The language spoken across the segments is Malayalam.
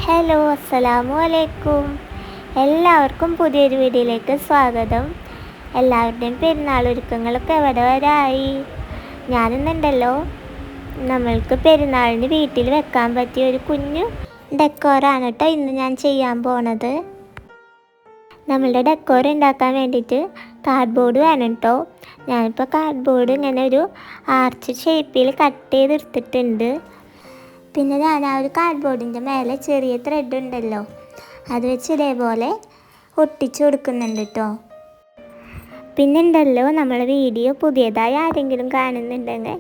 ഹലോ, അസ്സലാമു അലൈക്കും. എല്ലാവർക്കും പുതിയൊരു വീഡിയോയിലേക്ക് സ്വാഗതം. എല്ലാവരുടെയും പെരുന്നാൾ ഒരുക്കങ്ങളൊക്കെ എവിടെ വരായി? ഞാനിന്നുണ്ടല്ലോ നമ്മൾക്ക് പെരുന്നാളിന് വീട്ടിൽ വെക്കാൻ പറ്റിയ ഒരു കുഞ്ഞു ഡെക്കോറാണ് കേട്ടോ ഇന്ന് ഞാൻ ചെയ്യാൻ പോണത്. നമ്മളുടെ ഡെക്കോർ ഉണ്ടാക്കാൻ വേണ്ടിയിട്ട് കാർഡ്ബോർഡ് വേണം കേട്ടോ. ഞാനിപ്പോൾ കാർഡ്ബോർഡ് ഇങ്ങനെ ഒരു ആർച്ച് ഷേപ്പിൽ കട്ട് ചെയ്തെടുത്തിട്ടുണ്ട്. പിന്നെ ഞാൻ ആ ഒരു കാർഡ്ബോർഡിൻ്റെ മേലെ ചെറിയ ത്രെഡ് ഉണ്ടല്ലോ, അത് വെച്ച് ഇതേപോലെ ഒട്ടിച്ചു കൊടുക്കുന്നുണ്ട് കേട്ടോ. പിന്നെ ഉണ്ടല്ലോ, നമ്മളെ വീഡിയോ പുതിയതായി ആരെങ്കിലും കാണുന്നുണ്ടെങ്കിൽ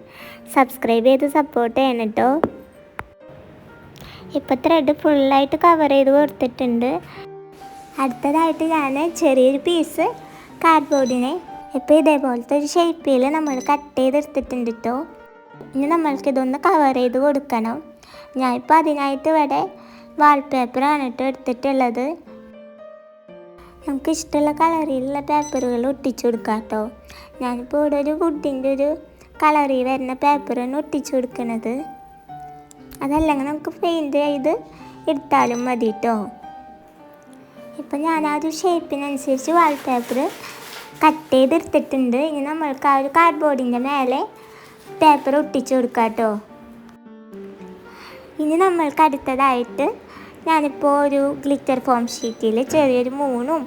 സബ്സ്ക്രൈബ് ചെയ്ത് സപ്പോർട്ട് ചെയ്യണം കേട്ടോ. ഇപ്പോൾ ത്രെഡ് ഫുള്ളായിട്ട് കവർ ചെയ്ത് കൊടുത്തിട്ടുണ്ട്. അടുത്തതായിട്ട് ഞാൻ ചെറിയൊരു പീസ് കാർഡ്ബോർഡിനെ ഇപ്പോൾ ഇതേപോലത്തെ ഒരു ഷേപ്പിൽ നമ്മൾ കട്ട് ചെയ്തെടുത്തിട്ടുണ്ട് കേട്ടോ. ഇനി നമ്മൾക്കിതൊന്ന് കവർ ചെയ്ത് കൊടുക്കണം. ഞാനിപ്പോൾ അതിനായിട്ട് ഇവിടെ വാൾപേപ്പറാണ് കേട്ടോ എടുത്തിട്ടുള്ളത്. നമുക്ക് ഇഷ്ടമുള്ള കളറിലുള്ള പേപ്പറുകൾ ഒട്ടിച്ചു കൊടുക്കാം കേട്ടോ. ഞാനിപ്പോൾ ഇവിടെ ഒരു വുഡിൻ്റെ ഒരു കളറിൽ വരുന്ന പേപ്പറാണ് ഒട്ടിച്ചു കൊടുക്കുന്നത്. അതല്ലെങ്കിൽ നമുക്ക് പെയിൻറ്റ് ചെയ്ത് എടുത്താലും മതി കേട്ടോ. ഇപ്പം ഞാൻ ആ ഒരു ഷേപ്പിനനുസരിച്ച് വാൾപേപ്പർ കട്ട് ചെയ്തെടുത്തിട്ടുണ്ട്. ഇനി നമ്മൾക്ക് ആ ഒരു കാർഡ്ബോർഡിൻ്റെ മേലെ പേപ്പർ ഒട്ടിച്ചു കൊടുക്കാം കേട്ടോ. ഇനി നമ്മൾക്ക് അടുത്തതായിട്ട് ഞാനിപ്പോൾ ഒരു ഗ്ലിറ്റർ ഫോം ഷീറ്റിൽ ചെറിയൊരു മൂണും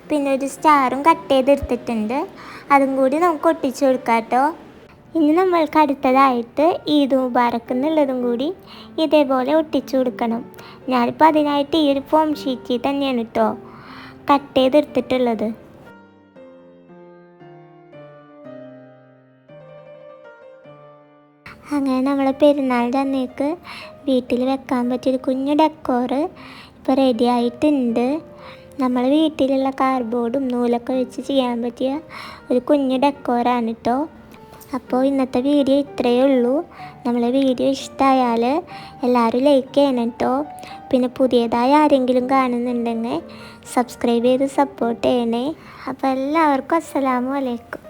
പിന്നെ ഒരു സ്റ്റാറും കട്ട് ചെയ്തെടുത്തിട്ടുണ്ട്. അതും കൂടി നമുക്ക് ഒട്ടിച്ചു കൊടുക്കാം കേട്ടോ. ഇനി നമ്മൾക്ക് അടുത്തതായിട്ട് ഈദ് മുബാറക്ക് എന്നുള്ളതും കൂടി ഇതേപോലെ ഒട്ടിച്ചു കൊടുക്കണം. ഞാനിപ്പോൾ അതിനായിട്ട് ഈ ഒരു ഫോം ഷീറ്റിൽ തന്നെയാണ് കേട്ടോ കട്ട് ചെയ്തെടുത്തിട്ടുള്ളത്. അങ്ങനെ നമ്മളെ പെരുന്നാളിൻ്റെ അന്നേക്ക് വീട്ടിൽ വെക്കാൻ പറ്റിയൊരു കുഞ്ഞു ഡെക്കോറ് ഇപ്പോൾ റെഡി ആയിട്ടുണ്ട്. നമ്മൾ വീട്ടിലുള്ള കാർഡ്ബോർഡും നൂലൊക്കെ വെച്ച് ചെയ്യാൻ പറ്റിയ ഒരു കുഞ്ഞു ഡെക്കോറാണ് കേട്ടോ. അപ്പോൾ ഇന്നത്തെ വീഡിയോ ഇത്രയേ ഉള്ളൂ. നമ്മളെ വീഡിയോ ഇഷ്ടമായാൽ എല്ലാവരും ലൈക്ക് ചെയ്യണം കേട്ടോ. പിന്നെ പുതിയതായി ആരെങ്കിലും കാണുന്നുണ്ടെങ്കിൽ സബ്സ്ക്രൈബ് ചെയ്ത് സപ്പോർട്ട് ചെയ്യണേ. അപ്പോൾ എല്ലാവർക്കും അസ്സലാമു അലൈക്കും.